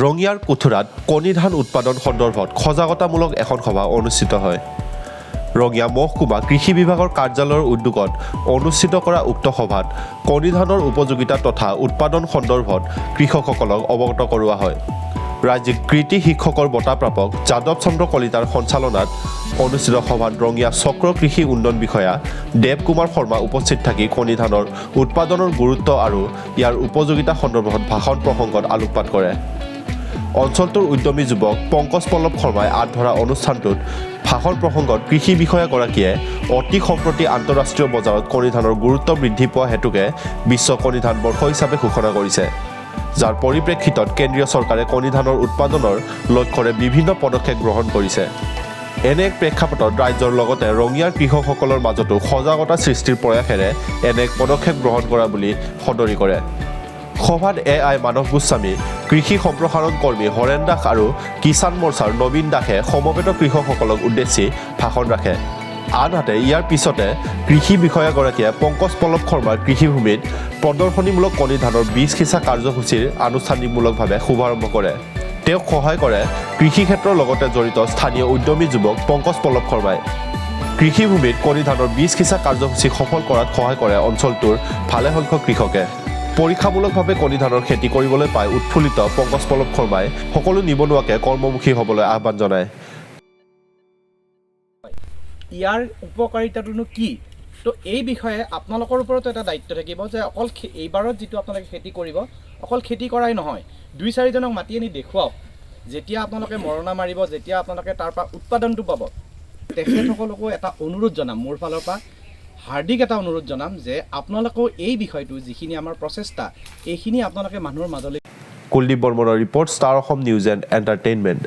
ৰঙিয়াৰ কুথুৰাত কণী ধান উৎপাদন সন্দৰ্ভত সজাগতামূলক এখন সভা অনুষ্ঠিত হয়। ৰঙিয়া মহকুমা কৃষি বিভাগৰ কাৰ্যালয়ৰ উদ্যোগত অনুষ্ঠিত কৰা উক্ত সভাত কণী ধানৰ উপযোগিতা তথা উৎপাদন সন্দৰ্ভত কৃষকসকলক অৱগত কৰোৱা হয়। ৰাজ্যিক কৃষি শিক্ষকৰ বঁটা প্ৰাপক যাদৱ চন্দ্ৰ কলিতাৰ সঞ্চালনাত অনুষ্ঠিত সভাত ৰঙিয়া চক্ৰ কৃষি উন্নয়ন বিষয়া দেৱ কুমাৰ শৰ্মা উপস্থিত থাকি কণী ধানৰ উৎপাদনৰ গুৰুত্ব আৰু ইয়াৰ উপযোগিতা সন্দৰ্ভত ভাষণ প্ৰসংগত আলোকপাত কৰে। অঞ্চলটোৰ উদ্যমী যুৱক পংকজ পল্লৱ শৰ্মাই আগবঢ়া অনুষ্ঠানটোত ভাষণ প্ৰসংগত কৃষি বিষয়াগৰাকীয়ে অতি সম্প্ৰতি আন্তঃৰাষ্ট্ৰীয় বজাৰত কণী ধানৰ গুৰুত্ব বৃদ্ধি পোৱা হেতুকে বিশ্ব কণী ধান বৰ্ষ হিচাপে ঘোষণা কৰিছে, যাৰ পৰিপ্ৰেক্ষিতত কেন্দ্ৰীয় চৰকাৰে কণী ধানৰ উৎপাদনৰ লক্ষ্যৰে বিভিন্ন পদক্ষেপ গ্ৰহণ কৰিছে। এনে এক প্ৰেক্ষাপটত ৰাজ্যৰ লগতে ৰঙিয়াৰ কৃষকসকলৰ মাজতো সজাগতা সৃষ্টিৰ প্ৰয়াসেৰে এনে এক পদক্ষেপ গ্ৰহণ কৰা বুলি সদৰি কৰে। সভাত AI মানৱ গোস্বামী, কৃষি সম্প্ৰসাৰণ কৰ্মী হৰেণ দাস আৰু কিষাণ মৰ্চাৰ নবীন দাসে সমবেত কৃষকসকলক উদ্দেশ্যি ভাষণ ৰাখে। আনহাতে ইয়াৰ পিছতে কৃষি বিষয়াগৰাকীয়ে পংকজ পল্লৱ শৰ্মাৰ কৃষিভূমিত প্ৰদৰ্শনীমূলক কণী ধানৰ বীজ সিঁচা কাৰ্যসূচীৰ আনুষ্ঠানিকমূলকভাৱে শুভাৰম্ভ কৰে। তেওঁক সহায় কৰে কৃষি ক্ষেত্ৰৰ লগতে জড়িত স্থানীয় উদ্যমী যুৱক পংকজ পল্লৱ শৰ্মাই। কৃষিভূমিত কণী ধানৰ বীজ সিঁচা কাৰ্যসূচী সফল কৰাত সহায় কৰে অঞ্চলটোৰ ভালেসংখ্যক কৃষকে। পৰীক্ষামূলকভাৱে কণী ধানৰ খেতি কৰিবলৈ পাই উৎফুল্লিত পংকজ পল্লৱ শৰ্মাই সকলো নিবনুৱাকে কৰ্মমুখী হ'বলৈ আহ্বান জনায়। ইয়াৰ উপকাৰিতাটোনো কি? তো এই বিষয়ে আপোনালোকৰ ওপৰতো এটা দায়িত্ব থাকিব যে অকল এইবাৰত যিটো আপোনালোকে খেতি কৰিব, অকল খেতি কৰাই নহয়, 2-4জনক মাতি আনি দেখুৱাওক। যেতিয়া আপোনালোকে মৰণা মাৰিব, যেতিয়া আপোনালোকে তাৰ পৰা উৎপাদনটো পাব, তেখেতসকলকো এটা অনুৰোধ জনাম, মোৰ ফালৰ পৰা হাৰ্দিক এটা অনুৰোধ জনাম যে আপোনালোকেও এই বিষয়টো যিখিনি আমাৰ প্ৰচেষ্টা, এইখিনি আপোনালোকে মানুহৰ মাজলৈ। কুলদীপ বৰ্মনৰ report, star Assam news and entertainment.